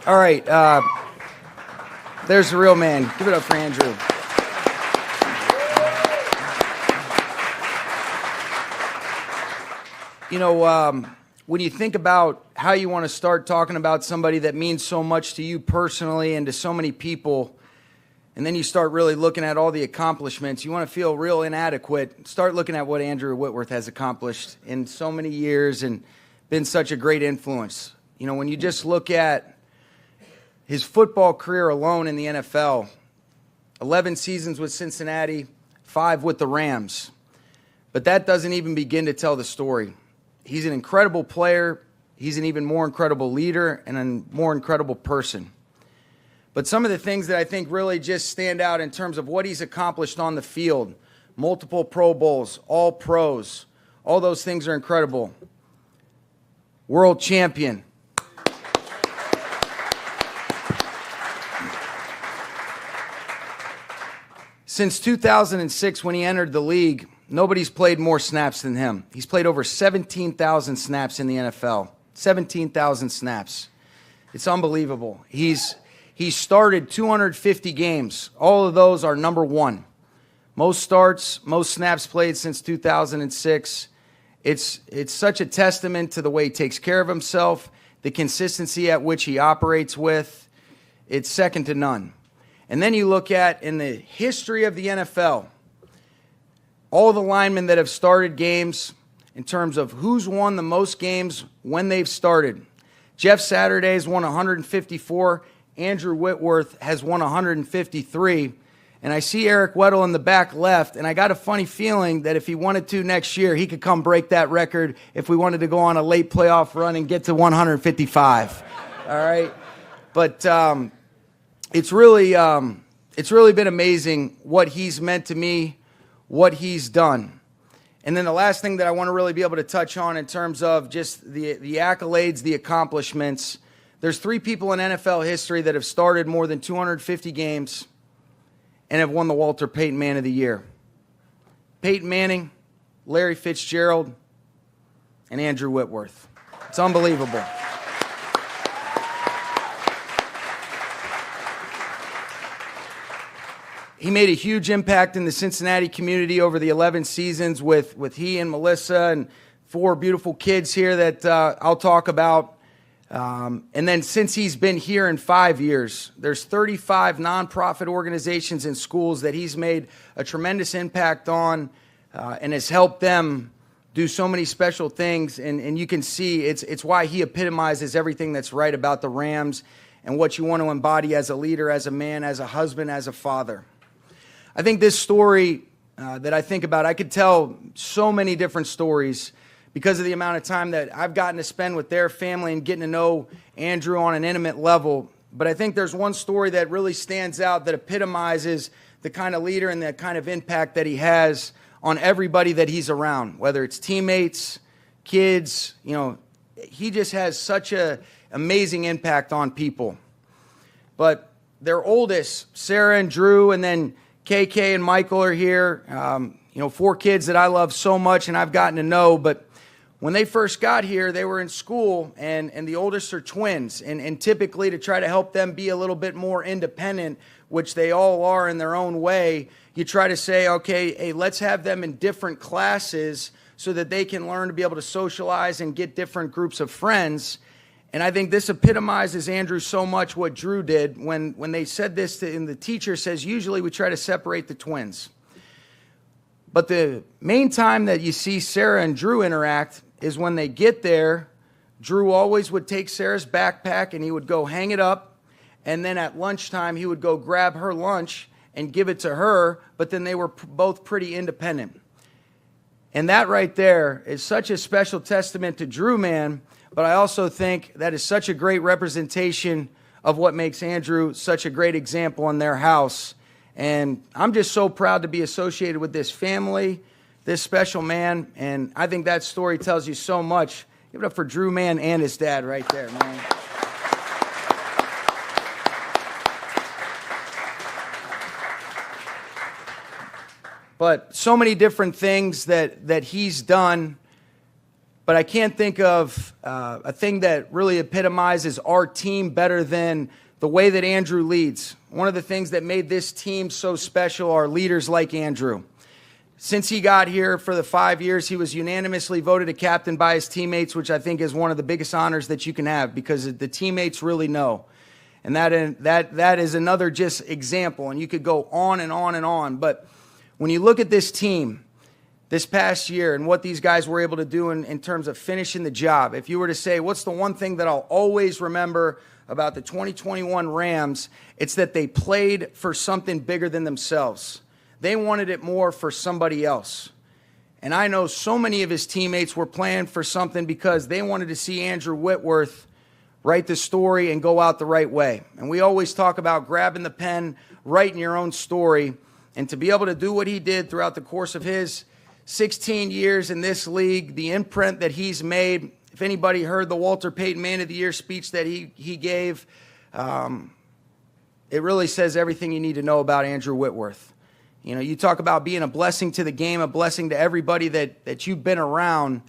All right. There's the real man. Give it up for Andrew. You know, when you think about how you want to start talking about somebody that means so much to you personally and to so many people, and then you start really looking at all the accomplishments, you want to feel real inadequate. Start looking at what Andrew Whitworth has accomplished in so many years and been such a great influence. You know, when you just look at his football career alone in the NFL, 11 seasons with Cincinnati, 5 with the Rams. But that doesn't even begin to tell the story. He's an incredible player. He's an even more incredible leader and a more incredible person. But some of the things that I think really just stand out in terms of what he's accomplished on the field, multiple Pro Bowls, all pros, all those things are incredible. World champion. Since 2006, when he entered the league, nobody's played more snaps than him. He's played over 17,000 snaps in the NFL. 17,000 snaps. It's unbelievable. He started 250 games. All of those are number one. Most starts, most snaps played since 2006. It's such a testament to the way he takes care of himself, the consistency at which he operates with. It's second to none. And then you look at, in the history of the NFL, all the linemen that have started games in terms of who's won the most games when they've started. Jeff Saturday's won 154. Andrew Whitworth has won 153. And I see Eric Weddle in the back left, and I got a funny feeling that if he wanted to next year, he could come break that record if we wanted to go on a late playoff run and get to 155. All right? But it's really been amazing what he's meant to me, what he's done. And then the last thing that I want to really be able to touch on in terms of just the accolades, the accomplishments, there's 3 people in NFL history that have started more than 250 games and have won the Walter Payton Man of the Year. Peyton Manning, Larry Fitzgerald, and Andrew Whitworth. It's unbelievable. He made a huge impact in the Cincinnati community over the 11 seasons with he and Melissa and 4 beautiful kids here that I'll talk about. And then since he's been here in 5 years, there's 35 nonprofit organizations and schools that he's made a tremendous impact on and has helped them do so many special things. And you can see it's why he epitomizes everything that's right about the Rams and what you want to embody as a leader, as a man, as a husband, as a father. I think this story that I think about, I could tell so many different stories because of the amount of time that I've gotten to spend with their family and getting to know Andrew on an intimate level. But I think there's one story that really stands out that epitomizes the kind of leader and the kind of impact that he has on everybody that he's around, whether it's teammates, kids. You know, he just has such an amazing impact on people. But their oldest, Sarah and Drew, and then KK and Michael are here. 4 kids that I love so much and I've gotten to know. But when they first got here, they were in school, and the oldest are twins. And typically, to try to help them be a little bit more independent, which they all are in their own way, you try to say, okay, hey, let's have them in different classes so that they can learn to be able to socialize and get different groups of friends. And I think this epitomizes, Andrew, so much what Drew did when they said this, and the teacher says, usually we try to separate the twins. But the main time that you see Sarah and Drew interact is when they get there. Drew always would take Sarah's backpack and he would go hang it up. And then at lunchtime, he would go grab her lunch and give it to her. But then they were both pretty independent. And that right there is such a special testament to Drew, man. But I also think that is such a great representation of what makes Andrew such a great example in their house. And I'm just so proud to be associated with this family, this special man. And I think that story tells you so much. Give it up for Drew, man, and his dad right there, man. But so many different things that he's done but I can't think of a thing that really epitomizes our team better than the way that Andrew leads. One of the things that made this team so special are leaders like Andrew. Since he got here for the 5 years, he was unanimously voted a captain by his teammates, which I think is one of the biggest honors that you can have because the teammates really know. And that is another just example, and you could go on and on and on. But when you look at this team this past year and what these guys were able to do in terms of finishing the job, if you were to say, what's the one thing that I'll always remember about the 2021 Rams, it's that they played for something bigger than themselves. They wanted it more for somebody else. And I know so many of his teammates were playing for something because they wanted to see Andrew Whitworth write the story and go out the right way. And we always talk about grabbing the pen, writing your own story, and to be able to do what he did throughout the course of his 16 years in this league, the imprint that he's made. If anybody heard the Walter Payton Man of the Year speech that he gave, it really says everything you need to know about Andrew Whitworth. You know, you talk about being a blessing to the game, a blessing to everybody that you've been around,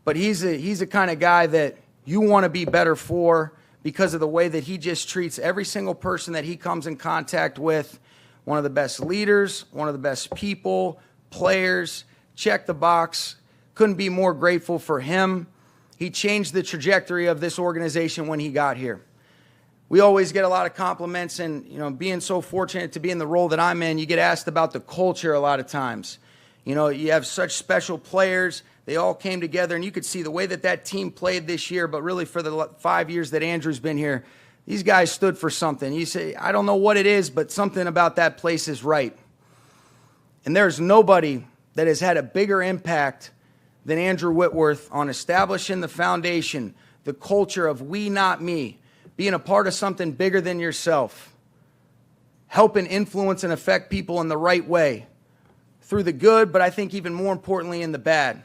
but he's the kind of guy that you want to be better for because of the way that he just treats every single person that he comes in contact with. One of the best leaders, one of the best people, players, check the box. Couldn't be more grateful for him. He changed the trajectory of this organization when he got here. We always get a lot of compliments, and you know, being so fortunate to be in the role that I'm in, you get asked about the culture a lot of times. You know, you have such special players. They all came together, and you could see the way that team played this year, but really for the 5 years that Andrew's been here, these guys stood for something. You say, I don't know what it is, but something about that place is right. And there's nobody that has had a bigger impact than Andrew Whitworth on establishing the foundation, the culture of we, not me, being a part of something bigger than yourself, helping influence and affect people in the right way, through the good, but I think even more importantly in the bad.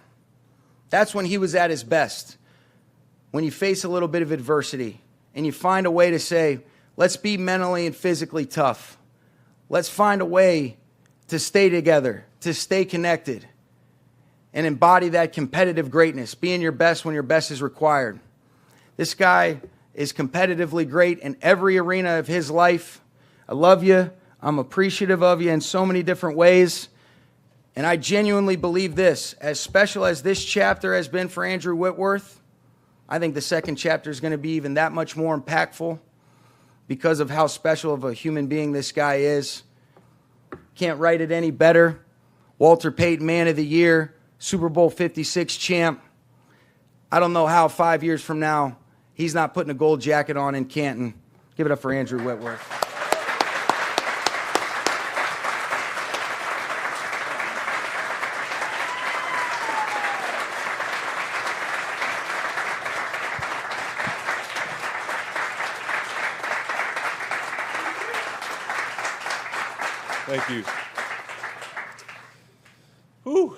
That's when he was at his best, when you face a little bit of adversity and you find a way to say, let's be mentally and physically tough. Let's find a way to stay together, to stay connected, and embody that competitive greatness, being your best when your best is required. This guy is competitively great in every arena of his life. I love you. I'm appreciative of you in so many different ways. And I genuinely believe this, as special as this chapter has been for Andrew Whitworth, I think the second chapter is going to be even that much more impactful because of how special of a human being this guy is. Can't write it any better. Walter Payton Man of the Year, Super Bowl 56 champ. I don't know how 5 years from now he's not putting a gold jacket on in Canton. Give it up for Andrew Whitworth. Thank you. Whew.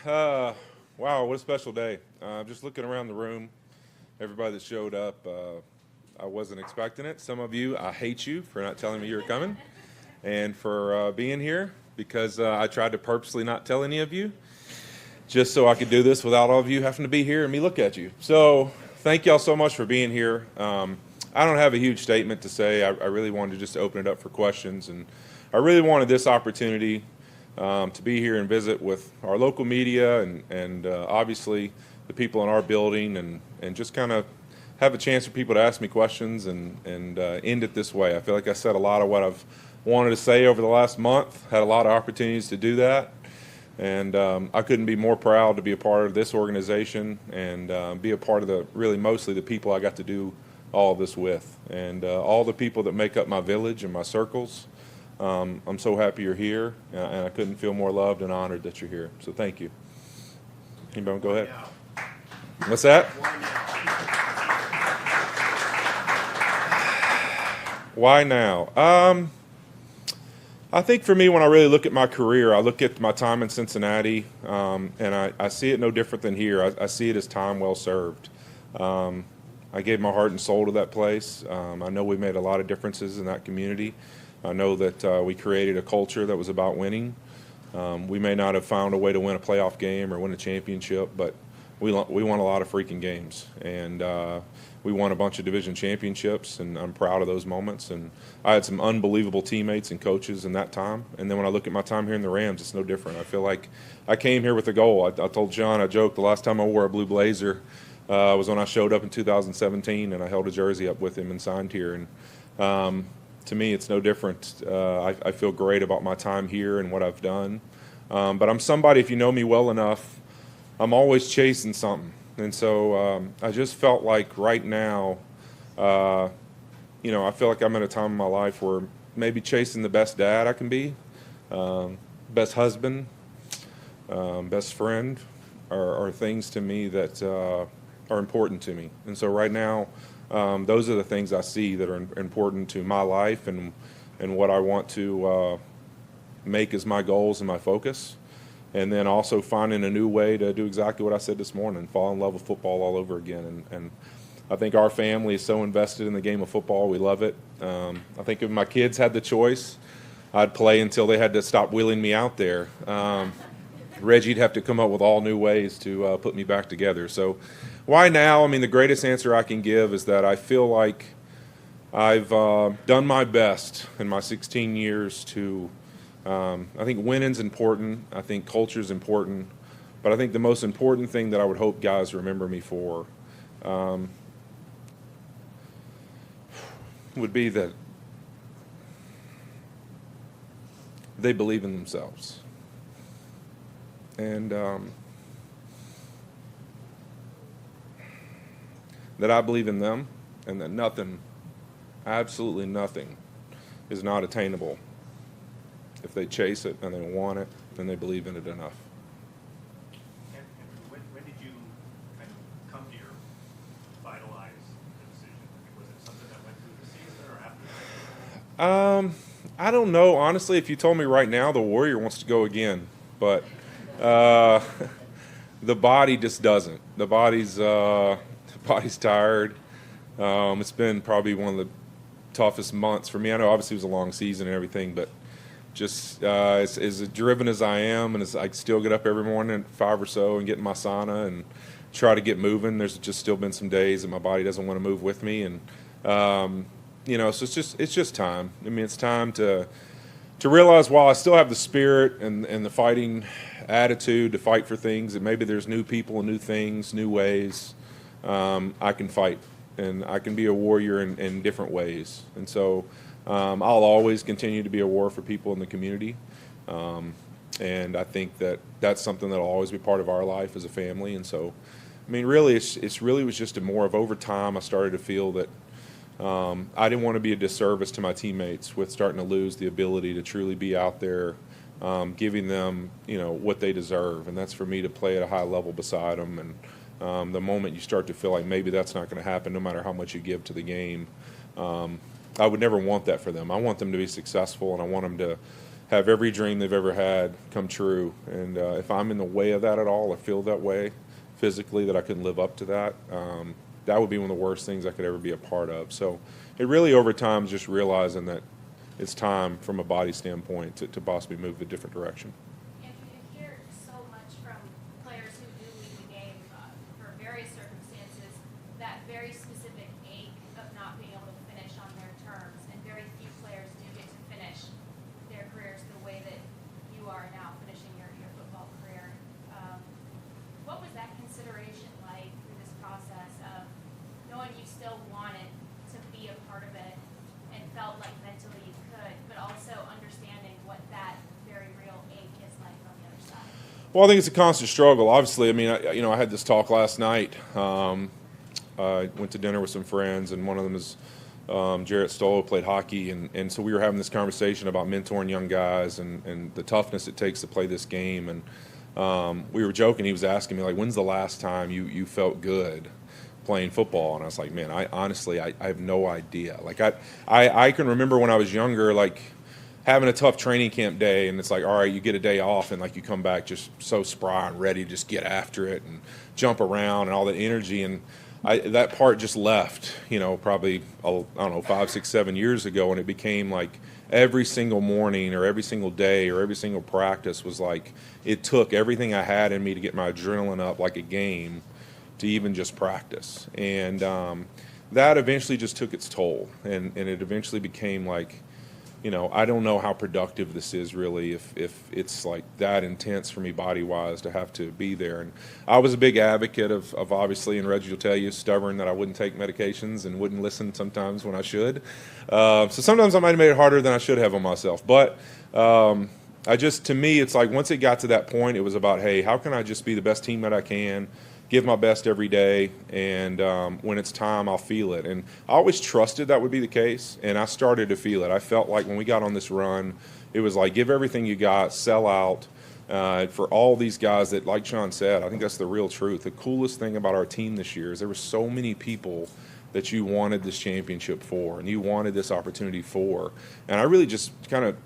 Wow, what a special day. Just looking around the room, everybody that showed up, I wasn't expecting it. Some of you, I hate you for not telling me you were coming and for being here because I tried to purposely not tell any of you just so I could do this without all of you having to be here and me look at you. So thank y'all so much for being here. I don't have a huge statement to say. I really wanted to just open it up for questions, and I really wanted this opportunity to be here and visit with our local media and obviously the people in our building and just kind of have a chance for people to ask me questions and end it this way. I feel like I said a lot of what I've wanted to say over the last month, had a lot of opportunities to do that, and I couldn't be more proud to be a part of this organization and be a part of really mostly the people I got to do all of this with, and all the people that make up my village and my circles. I'm so happy you're here, and I couldn't feel more loved and honored that you're here. So thank you. Anybody go ahead? What's that? Why now? I think for me, when I really look at my career, I look at my time in Cincinnati, and I see it no different than here. I see it as time well served. I gave my heart and soul to that place. I know we made a lot of differences in that community. I know that we created a culture that was about winning. We may not have found a way to win a playoff game or win a championship, but we won a lot of freaking games, and we won a bunch of division championships, and I'm proud of those moments. And I had some unbelievable teammates and coaches in that time. And then when I look at my time here in the Rams, it's no different. I feel like I came here with a goal. I told John, I joked, the last time I wore a blue blazer was when I showed up in 2017, and I held a jersey up with him and signed here. And to me, it's no different. I feel great about my time here and what I've done. But I'm somebody, if you know me well enough, I'm always chasing something. And so I just felt like right now, I feel like I'm at a time in my life where maybe chasing the best dad I can be, best husband, best friend are things to me that are important to me. And so right now, those are the things I see that are important to my life and what I want to make as my goals and my focus. And then also finding a new way to do exactly what I said this morning, fall in love with football all over again. And I think our family is so invested in the game of football. We love it. I think if my kids had the choice, I'd play until they had to stop wheeling me out there. Reggie'd have to come up with all new ways to put me back together. So why now? I mean, the greatest answer I can give is that I feel like I've done my best in my 16 years to I think winning's important. I think culture's important. But I think the most important thing that I would hope guys remember me for would be that they believe in themselves. And that I believe in them, and that nothing, absolutely nothing, is not attainable. If they chase it and they want it, then they believe in it enough. And when did you kind of come to your finalize the decision? Was it something that went through the season or after? I don't know. Honestly, if you told me right now the Warrior wants to go again, but the body just doesn't. The body's tired. It's been probably one of the toughest months for me. I know obviously it was a long season and everything, but just as driven as I am, and as I still get up every morning at 5 or so and get in my sauna and try to get moving, there's just still been some days that my body doesn't want to move with me, and so it's just time. I mean, it's time to realize while I still have the spirit and the fighting attitude to fight for things, and maybe there's new people and new things, new ways, I can fight, and I can be a warrior in different ways, and so. I'll always continue to be a warrior for people in the community, and I think that that's something that will always be part of our life as a family. And so, I mean, really, it's really was just more of over time I started to feel that I didn't want to be a disservice to my teammates with starting to lose the ability to truly be out there, giving them what they deserve, and that's for me to play at a high level beside them. And the moment you start to feel like maybe that's not going to happen, no matter how much you give to the game. I would never want that for them. I want them to be successful, and I want them to have every dream they've ever had come true. And if I'm in the way of that at all, or feel that way physically, that I couldn't live up to that, that would be one of the worst things I could ever be a part of. So it really, over time, is just realizing that it's time from a body standpoint to possibly move a different direction. And you hear so much from players who do leave the game for various circumstances, that very specific ache of not being able to finish on their terms, and very few players do get to finish their careers the way that you are now finishing your football career. What was that consideration like through this process of knowing you still wanted to be a part of it and felt like mentally you could, but also understanding what that very real ache is like on the other side? Well, I think it's a constant struggle. Obviously, I mean, I had this talk last night. I went to dinner with some friends, and one of them is Jarrett Stoll, who played hockey, and so we were having this conversation about mentoring young guys and the toughness it takes to play this game. And we were joking. He was asking me, like, when's the last time you felt good playing football? And I was like, man, I honestly have no idea. Like, I can remember when I was younger, like, having a tough training camp day, and it's like, all right, you get a day off, and like you come back just so spry and ready to just get after it and jump around and all that energy. And that part just left, probably, I don't know, 5, 6, 7 years ago, and it became like every single morning or every single day or every single practice was like it took everything I had in me to get my adrenaline up like a game. to even just practice. And that eventually just took its toll, and it eventually became like, I don't know how productive this is really if it's like that intense for me body-wise to have to be there. And I was a big advocate of obviously, and Reggie will tell you, stubborn, that I wouldn't take medications and wouldn't listen sometimes when I should. So sometimes I might have made it harder than I should have on myself. But to me, it's like once it got to that point, it was about, hey, how can I just be the best teammate I can, give my best every day, and when it's time, I'll feel it. And I always trusted that would be the case, and I started to feel it. I felt like when we got on this run, it was like give everything you got, sell out. For all these guys that, like Sean said, I think that's the real truth. The coolest thing about our team this year is there were so many people that you wanted this championship for, and you wanted this opportunity for. And I really just kind of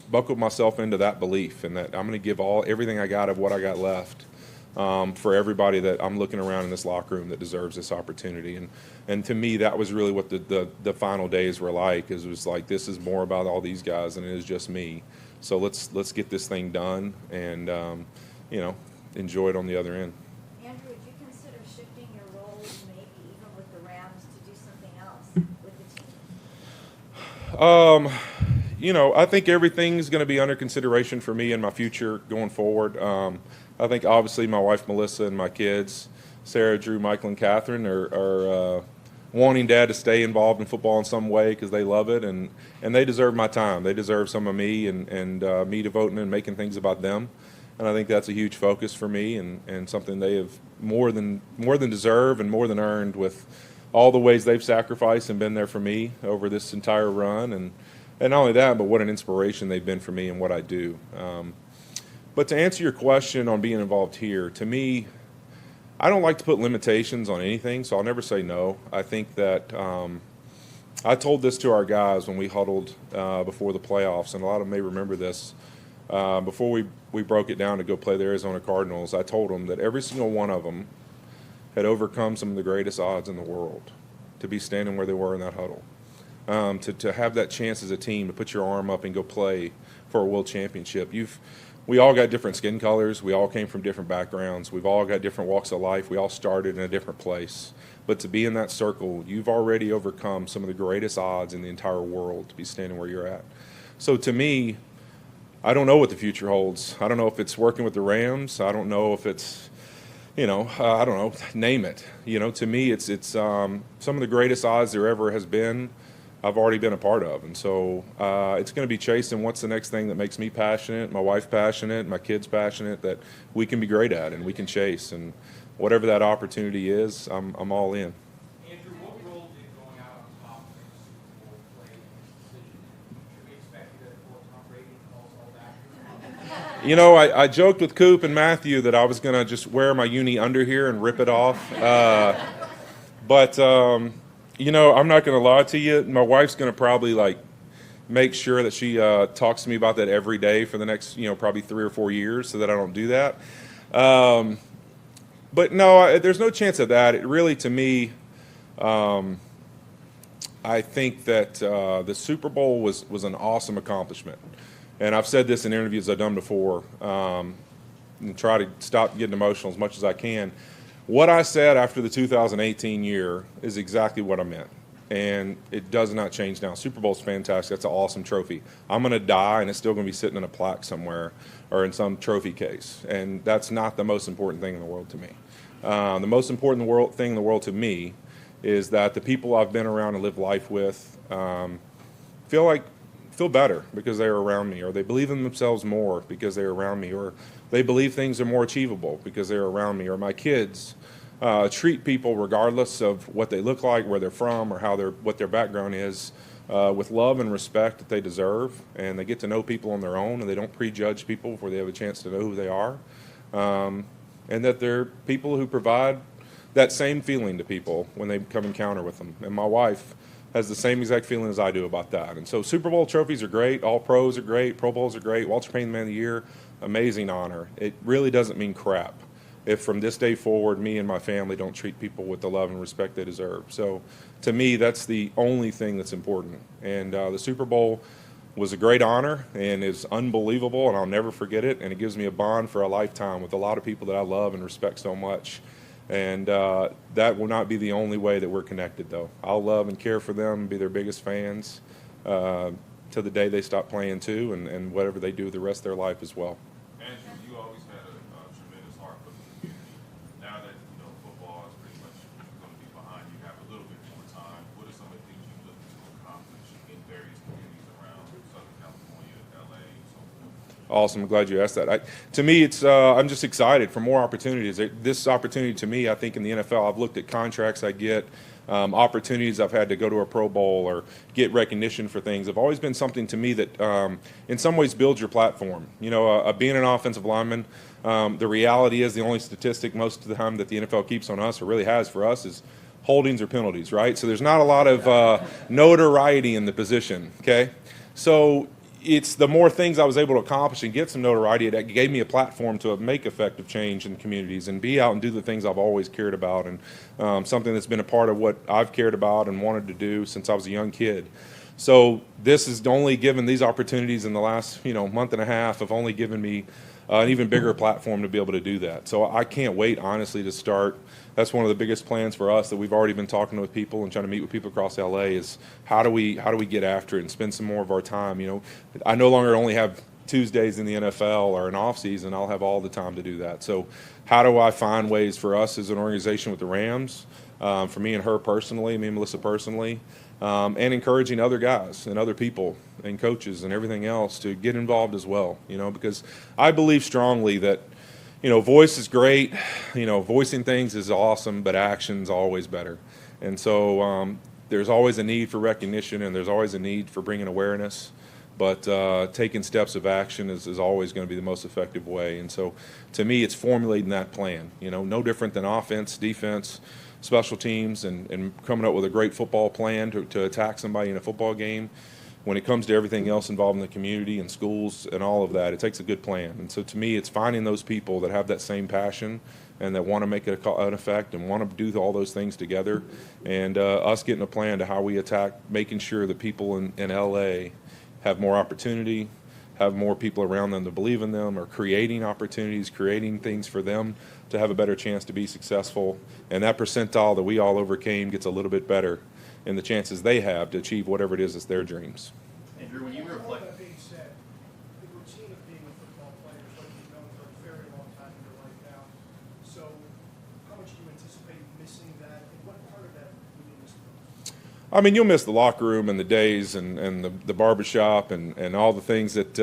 buckled myself into that belief, and that I'm going to give everything I got of what I got left for everybody that I'm looking around in this locker room that deserves this opportunity. And to me, that was really what the final days were like. It was like, this is more about all these guys than it is just me. So let's get this thing done and enjoy it on the other end. Andrew, would you consider shifting your roles, maybe even with the Rams, to do something else with the team? I think everything's going to be under consideration for me in my future going forward. I think obviously my wife Melissa and my kids, Sarah, Drew, Michael, and Catherine, are wanting Dad to stay involved in football in some way because they love it, and they deserve my time. They deserve some of me and me devoting and making things about them. And I think that's a huge focus for me and something they have more than deserve and more than earned with all the ways they've sacrificed and been there for me over this entire run. And not only that, but what an inspiration they've been for me and what I do. But to answer your question on being involved here, to me, I don't like to put limitations on anything, so I'll never say no. I think that I told this to our guys when we huddled before the playoffs, and a lot of them may remember this. Before we broke it down to go play the Arizona Cardinals, I told them that every single one of them had overcome some of the greatest odds in the world to be standing where they were in that huddle. To have that chance as a team to put your arm up and go play for a world championship. We all got different skin colors. We all came from different backgrounds. We've all got different walks of life. We all started in a different place. But to be in that circle, you've already overcome some of the greatest odds in the entire world to be standing where you're at. So to me, I don't know what the future holds. I don't know if it's working with the Rams. I don't know if it's, I don't know, name it. To me, it's some of the greatest odds there ever has been. I've already been a part of. And so it's going to be chasing what's the next thing that makes me passionate, my wife passionate, my kids passionate, that we can be great at and we can chase. And whatever that opportunity is, I'm all in. Andrew, what role did going out on top of the Super Bowl play in this decision? Should we expect you to pull Tom Brady and calls all that? I joked with Coop and Matthew that I was going to just wear my uni under here and rip it off. But I'm not going to lie to you. My wife's going to probably make sure that she talks to me about that every day for the next, probably 3 or 4 years so that I don't do that. But no, there's no chance of that. It really, to me, I think that the Super Bowl was an awesome accomplishment. And I've said this in interviews I've done before, and try to stop getting emotional as much as I can. What I said after the 2018 year is exactly what I meant, and it does not change now. Super Bowl's fantastic. That's an awesome trophy. I'm going to die, and it's still going to be sitting in a plaque somewhere or in some trophy case, and that's not the most important thing in the world to me. The most important thing in the world to me is that the people I've been around and lived life with feel better because they're around me, or they believe in themselves more because they're around me, or they believe things are more achievable because they're around me, or my kids treat people regardless of what they look like, where they're from, or what their background is, with love and respect that they deserve, and they get to know people on their own, and they don't prejudge people before they have a chance to know who they are, and that they're people who provide that same feeling to people when they come encounter with them. And my wife has the same exact feeling as I do about that. And so Super Bowl trophies are great, All Pros are great, Pro Bowls are great, Walter Payton Man of the Year, amazing honor. It really doesn't mean crap if from this day forward me and my family don't treat people with the love and respect they deserve. So to me, that's the only thing that's important. And the Super Bowl was a great honor and is unbelievable, and I'll never forget it, and it gives me a bond for a lifetime with a lot of people that I love and respect so much. And that will not be the only way that we're connected, though. I'll love and care for them, be their biggest fans till the day they stop playing too, and whatever they do the rest of their life as well. Andrew, you always had a tremendous heart for the community. Now that football is pretty much going to be behind you, have a little bit more time. What are some of the things you're looking to accomplish in various communities around Southern California, LA, and so forth? Awesome. I'm glad you asked that. To me, it's I'm just excited for more opportunities. This opportunity to me, I think in the NFL, I've looked at contracts I get, opportunities I've had to go to a Pro Bowl or get recognition for things have always been something to me that in some ways builds your platform. Being an offensive lineman, the reality is the only statistic most of the time that the NFL keeps on us or really has for us is holdings or penalties, right? So there's not a lot of notoriety in the position, okay? So it's the more things I was able to accomplish and get some notoriety that gave me a platform to make effective change in communities and be out and do the things I've always cared about, and something that's been a part of what I've cared about and wanted to do since I was a young kid. So this has only given these opportunities in the last month and a half have only given me an even bigger platform to be able to do that. So I can't wait, honestly, to start. That's one of the biggest plans for us that we've already been talking with people and trying to meet with people across LA is how do we get after it and spend some more of our time. I no longer only have Tuesdays in the NFL or an off season. I'll have all the time to do that. So how do I find ways for us as an organization with the Rams, for me and her personally, me and Melissa personally, and encouraging other guys and other people and coaches and everything else to get involved as well, because I believe strongly that, voice is great, voicing things is awesome, but action's always better. And so there's always a need for recognition and there's always a need for bringing awareness, but taking steps of action is always going to be the most effective way. And so to me, it's formulating that plan, no different than offense, defense, special teams, and coming up with a great football plan to attack somebody in a football game. When it comes to everything else involved in the community and schools and all of that, it takes a good plan. And so to me, it's finding those people that have that same passion and that want to make an effect and want to do all those things together, and us getting a plan to how we attack, making sure that people in LA have more opportunity, have more people around them to believe in them, or creating opportunities, creating things for them to have a better chance to be successful. And that percentile that we all overcame gets a little bit better in the chances they have to achieve whatever it is that's their dreams. Andrew, when you reflect, All that being said, the routine of being a football player is what you've known for a very long time in your life now. So how much do you anticipate missing that, and what part of that will you miss the most? I mean, you'll miss the locker room and the days and the barbershop and all the things that,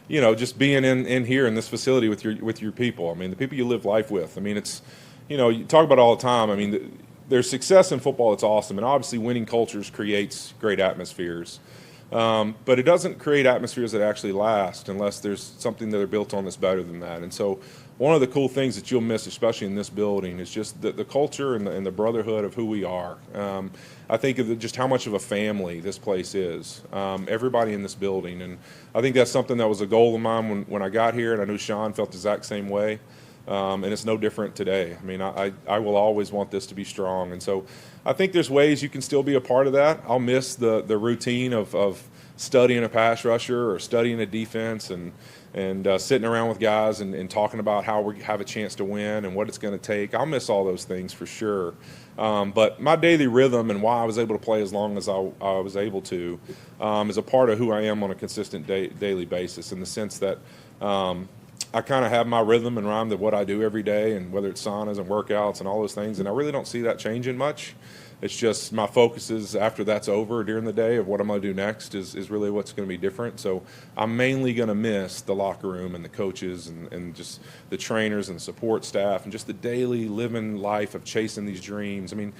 just being in here in this facility with your people. I mean, the people you live life with. I mean, it's, you talk about it all the time. I mean, there's success in football that's awesome, and obviously winning cultures creates great atmospheres. But it doesn't create atmospheres that actually last unless there's something that are built on that's better than that. And so one of the cool things that you'll miss, especially in this building, is just the culture and the brotherhood of who we are. I think of just how much of a family this place is, everybody in this building. And I think that's something that was a goal of mine when I got here, and I knew Sean felt the exact same way. And it's no different today. I mean, I will always want this to be strong. And so I think there's ways you can still be a part of that. I'll miss the routine of studying a pass rusher or studying a defense and sitting around with guys and talking about how we have a chance to win and what it's going to take. I'll miss all those things for sure. But my daily rhythm and why I was able to play as long as I was able to is a part of who I am on a consistent daily basis, in the sense that I kind of have my rhythm and rhyme of what I do every day, and whether it's saunas and workouts and all those things, and I really don't see that changing much. It's just my focus is after that's over during the day of what I'm going to do next is really what's going to be different. So I'm mainly going to miss the locker room and the coaches and just the trainers and the support staff and just the daily living life of chasing these dreams. I mean,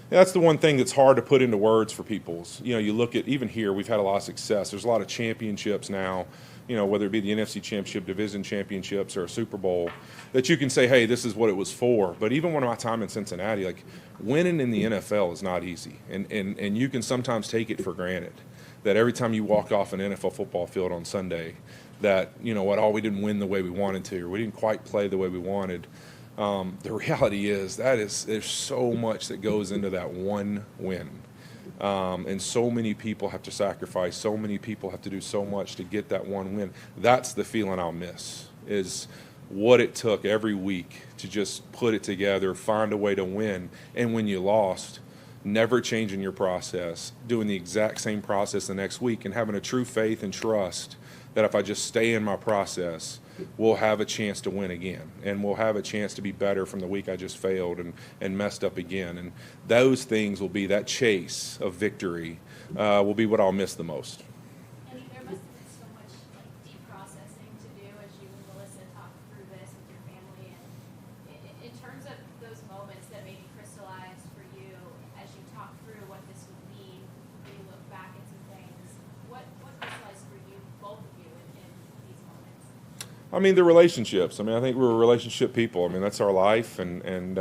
that's the one thing that's hard to put into words for people. You look at, even here, we've had a lot of success. There's a lot of championships now, whether it be the NFC Championship, Division Championships, or a Super Bowl, that you can say, hey, this is what it was for. But even when my time in Cincinnati, like, winning in the NFL is not easy. And you can sometimes take it for granted that every time you walk off an NFL football field on Sunday that, we didn't win the way we wanted to, or we didn't quite play the way we wanted. The reality is there's so much that goes into that one win. And so many people have to sacrifice. So many people have to do so much to get that one win. That's the feeling I'll miss, is what it took every week to just put it together, find a way to win. And when you lost, never changing your process, doing the exact same process the next week, and having a true faith and trust that if I just stay in my process, we'll have a chance to win again, and we'll have a chance to be better from the week I just failed and messed up again. And those things will be, that chase of victory will be what I'll miss the most. And there must have been so much like deep processing to do as you and Melissa talk through this with your family. And in terms of those moments that maybe crystallized for you as you talk through what this would mean, when you look back at some things, what crystallized for you, both of you, in these moments? I mean, the relationships. I mean, I think we're relationship people. I mean, that's our life, and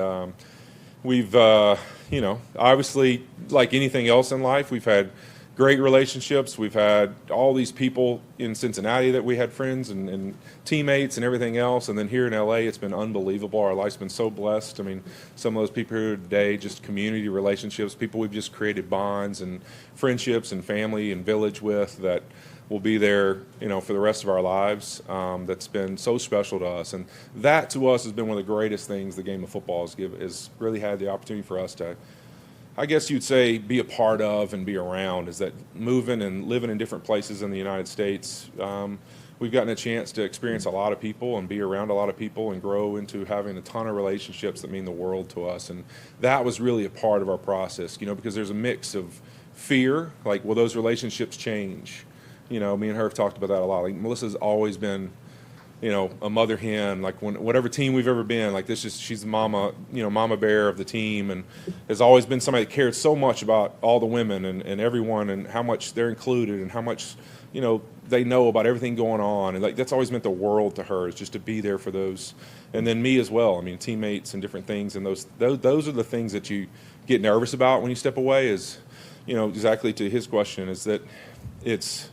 we've, you know, obviously, like anything else in life, we've had great relationships. We've had all these people in Cincinnati that we had friends and teammates and everything else, and then here in LA, it's been unbelievable. Our life's been so blessed. I mean, some of those people here today, just community relationships, people we've just created bonds and friendships and family and village with that will be there, you know, for the rest of our lives. That's been so special to us, and that to us has been one of the greatest things the game of football has really had the opportunity for us to, I guess you'd say, be a part of and be around. Is that moving and living in different places in the United States, we've gotten a chance to experience a lot of people and be around a lot of people and grow into having a ton of relationships that mean the world to us. And that was really a part of our process, you know, because there's a mix of fear, like, will those relationships change? You know, me and her have talked about that a lot. Like, Melissa's always been, you know, a mother hen. Like, whatever team we've ever been, like, she's the mama, you know, mama bear of the team, and has always been somebody that cared so much about all the women and everyone, and how much they're included and how much, you know, they know about everything going on. And like, that's always meant the world to her, is just to be there for those. And then me as well. I mean, teammates and different things. And those are the things that you get nervous about when you step away. Is, you know, exactly to his question, is that it's,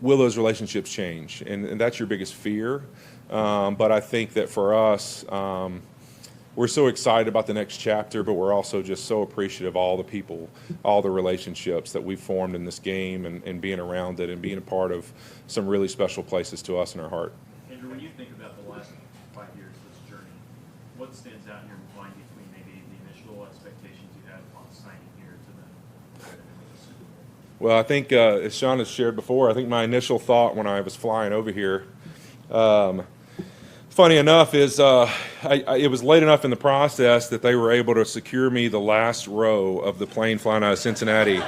will those relationships change? And that's your biggest fear. But I think that for us, we're so excited about the next chapter, but we're also just so appreciative of all the people, all the relationships that we've formed in this game, and being around it and being a part of some really special places to us in our heart. Andrew, when you think about the last 5 years of this journey, what stands out in your mind between maybe the initial expectations you had upon signing here to the Super Bowl? Well, I think, as Sean has shared before, I think my initial thought when I was flying over here, funny enough, is it was late enough in the process that they were able to secure me the last row of the plane flying out of Cincinnati.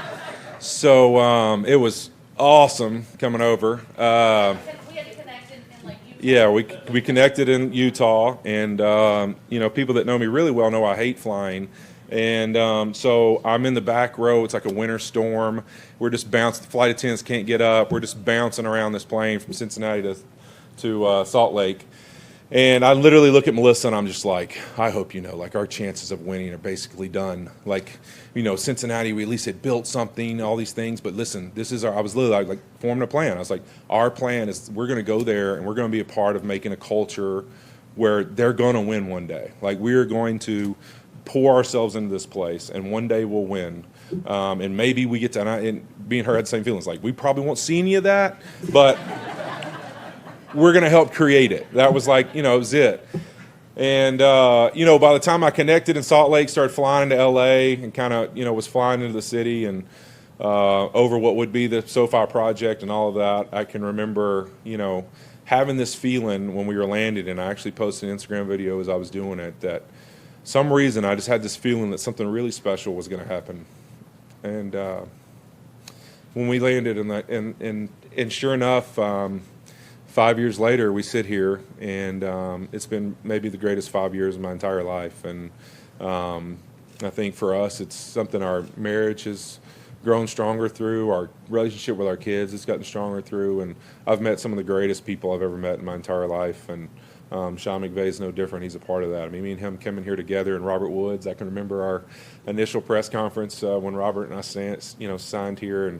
So it was awesome coming over. We had to connect in like Utah. Yeah, we connected in Utah, and you know, people that know me really well know I hate flying. And so I'm in the back row. It's like a winter storm. We're just bouncing. The flight attendants can't get up. We're just bouncing around this plane from Cincinnati to Salt Lake. And I literally look at Melissa, and I'm just like, I hope you know, like, our chances of winning are basically done. Like, you know, Cincinnati, we at least had built something, all these things. But listen, this is I was literally like forming a plan. I was like, our plan is we're going to go there, and we're going to be a part of making a culture where they're going to win one day. Like, we're going to pour ourselves into this place, and one day we'll win. And maybe we get to, and me and her had the same feelings. Like, we probably won't see any of that, but we're going to help create it. That was like, you know, it was it. And, you know, by the time I connected in Salt Lake, started flying into LA, and kind of, you know, was flying into the city and over what would be the SoFi project and all of that, I can remember, you know, having this feeling when we were landing, and I actually posted an Instagram video as I was doing it, that some reason I just had this feeling that something really special was going to happen. And when we landed, and sure enough, 5 years later, we sit here, and it's been maybe the greatest 5 years of my entire life. And I think for us, it's something our marriage has grown stronger through, our relationship with our kids has gotten stronger through, and I've met some of the greatest people I've ever met in my entire life. And Sean McVay is no different. He's a part of that. I mean, me and him coming here together, and Robert Woods, I can remember our initial press conference when Robert and I signed here, and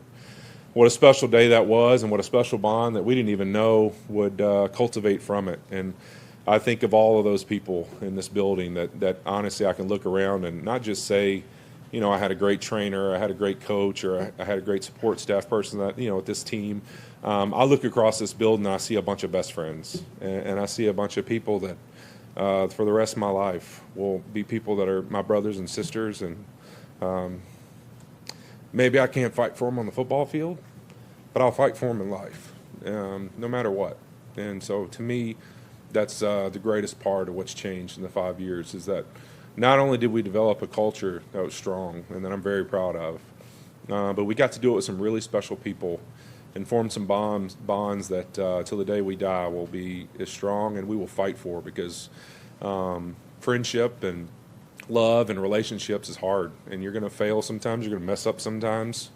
what a special day that was, and what a special bond that we didn't even know would cultivate from it. And I think of all of those people in this building that honestly I can look around and not just say, I had a great trainer, I had a great coach, or I had a great support staff person that, with this team. I look across this building and I see a bunch of best friends, and I see a bunch of people that for the rest of my life will be people that are my brothers and sisters, and maybe I can't fight for them on the football field, but I'll fight for them in life, no matter what. And so to me, that's the greatest part of what's changed in the 5 years, is that not only did we develop a culture that was strong and that I'm very proud of, but we got to do it with some really special people and form some bonds that till the day we die will be as strong and we will fight for, because friendship and love and relationships is hard, and you're going to fail sometimes, you're going to mess up sometimes.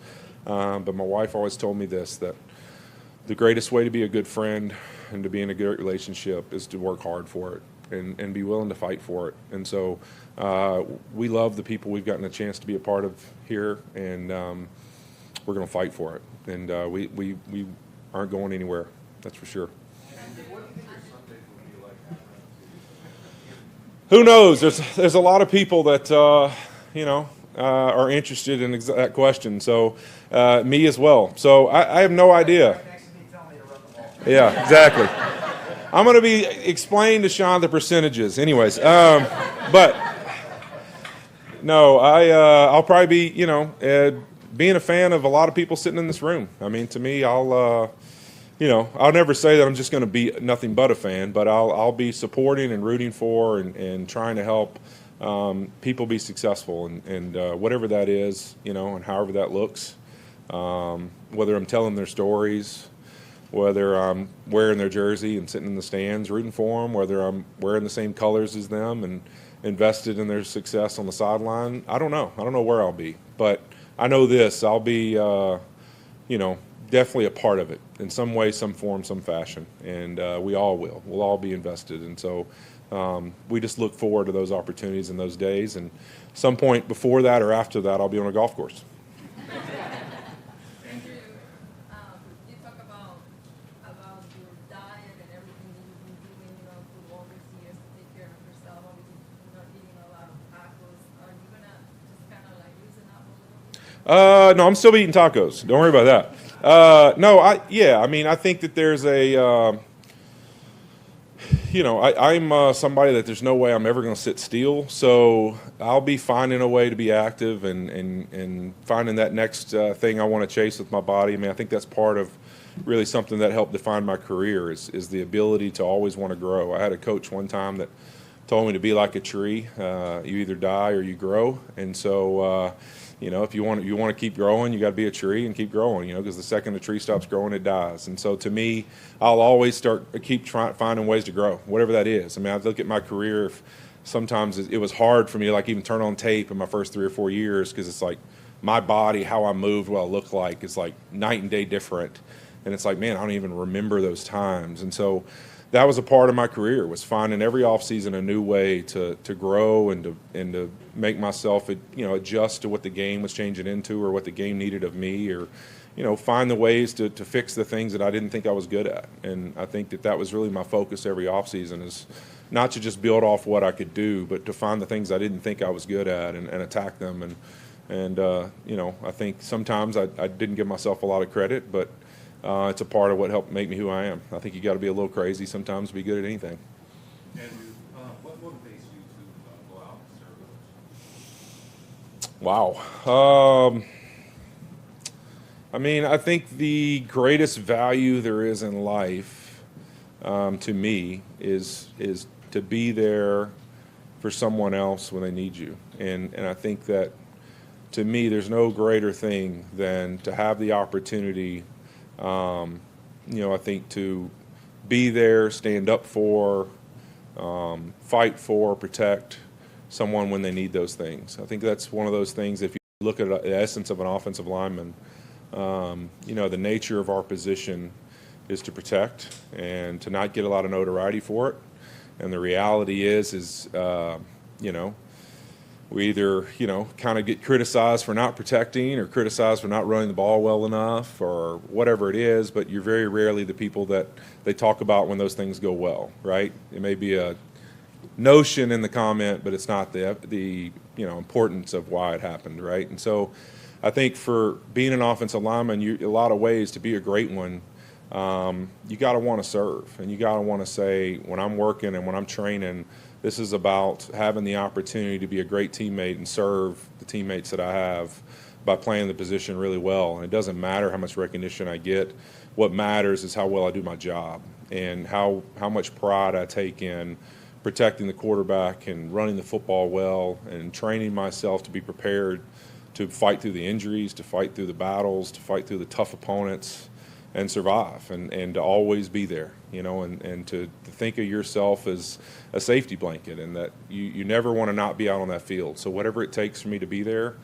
But my wife always told me this, that the greatest way to be a good friend and to be in a good relationship is to work hard for it and be willing to fight for it. And so we love the people we've gotten a chance to be a part of here, and we're going to fight for it. And we aren't going anywhere, that's for sure. Who knows? There's a lot of people that are interested in that question. So me as well. So I have no idea. Yeah, exactly. I'm going to be explaining to Sean the percentages, anyways. But no, I'll probably be being a fan of a lot of people sitting in this room. I mean, to me, I'll never say that I'm just going to be nothing but a fan, but I'll be supporting and rooting for and trying to help people be successful, and whatever that is, and however that looks, whether I'm telling their stories, whether I'm wearing their jersey and sitting in the stands rooting for them, whether I'm wearing the same colors as them and invested in their success on the sideline. I don't know. I don't know where I'll be, but I know this: I'll be, definitely a part of it in some way, some form, some fashion, and we all will. We'll all be invested, and so we just look forward to those opportunities and those days. And some point before that or after that, I'll be on a golf course. Andrew, you talk about your diet and everything that you've been doing, through all these years to take care of yourself. Obviously, not eating a lot of tacos. Are you gonna just kind of like loosen up a little bit? No, I'm still eating tacos. Don't worry about that. I think that there's I'm somebody that there's no way I'm ever going to sit still. So I'll be finding a way to be active and finding that next thing I want to chase with my body. I mean, I think that's part of really something that helped define my career is the ability to always want to grow. I had a coach one time that told me to be like a tree. You either die or you grow. And so, if you want to keep growing, you got to be a tree and keep growing, because the second the tree stops growing, it dies. And so to me, I'll always keep finding ways to grow, whatever that is. I mean, I look at my career, sometimes it was hard for me to even turn on tape in my first 3 or 4 years, because it's like my body, how I moved, what I looked like, it's like night and day different. And it's like, man, I don't even remember those times. And so that was a part of my career, was finding every offseason a new way to grow and to make myself adjust to what the game was changing into or what the game needed of me, or find the ways to fix the things that I didn't think I was good at. And I think that was really my focus every offseason, is not to just build off what I could do, but to find the things I didn't think I was good at and attack them. And I think sometimes I didn't give myself a lot of credit, but it's a part of what helped make me who I am. I think you got to be a little crazy sometimes to be good at anything. Andrew, what motivates you to go out and serve others? Wow. I think the greatest value there is in life, to me, is to be there for someone else when they need you. And I think that, to me, there's no greater thing than to have the opportunity, I think, to be there, stand up for, fight for, protect someone when they need those things. I think that's one of those things, if you look at the essence of an offensive lineman, the nature of our position is to protect and to not get a lot of notoriety for it. And the reality is we either, kind of get criticized for not protecting or criticized for not running the ball well enough or whatever it is, but you're very rarely the people that they talk about when those things go well, right? It may be a notion in the comment, but it's not the importance of why it happened, right? And so I think for being an offensive lineman, a lot of ways to be a great one, you got to want to serve, and you got to want to say, when I'm working and when I'm training, this is about having the opportunity to be a great teammate and serve the teammates that I have by playing the position really well. And it doesn't matter how much recognition I get. What matters is how well I do my job and how much pride I take in protecting the quarterback and running the football well and training myself to be prepared to fight through the injuries, to fight through the battles, to fight through the tough opponents and survive and to always be there, and to think of yourself as a safety blanket, and that you never want to not be out on that field. So whatever it takes for me to be there,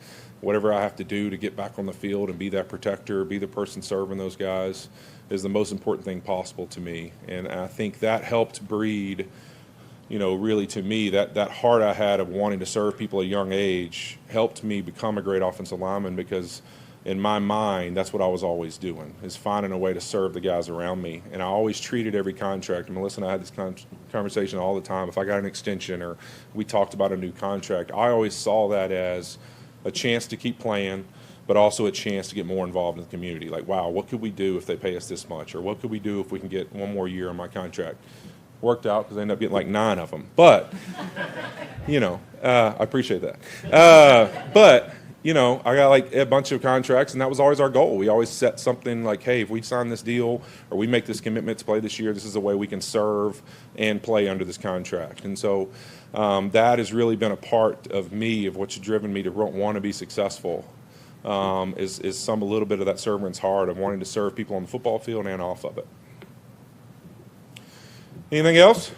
whatever I have to do to get back on the field and be that protector, be the person serving those guys, is the most important thing possible to me. And I think that helped breed, really to me, that heart I had of wanting to serve people at a young age helped me become a great offensive lineman, because in my mind, that's what I was always doing, is finding a way to serve the guys around me. And I always treated every contract, and Melissa and I had this conversation all the time. If I got an extension or we talked about a new contract, I always saw that as a chance to keep playing, but also a chance to get more involved in the community. Like, wow, what could we do if they pay us this much? Or what could we do if we can get one more year on my contract? Worked out, because I ended up getting like 9 of them. But, I appreciate that. But, I got like a bunch of contracts, and that was always our goal. We always set something like, hey, if we sign this deal or we make this commitment to play this year, this is a way we can serve and play under this contract. And so that has really been a part of me, of what's driven me to want to be successful, is a little bit of that servant's heart of wanting to serve people on the football field and off of it. Anything else?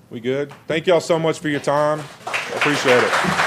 We good? Thank y'all so much for your time. I appreciate it.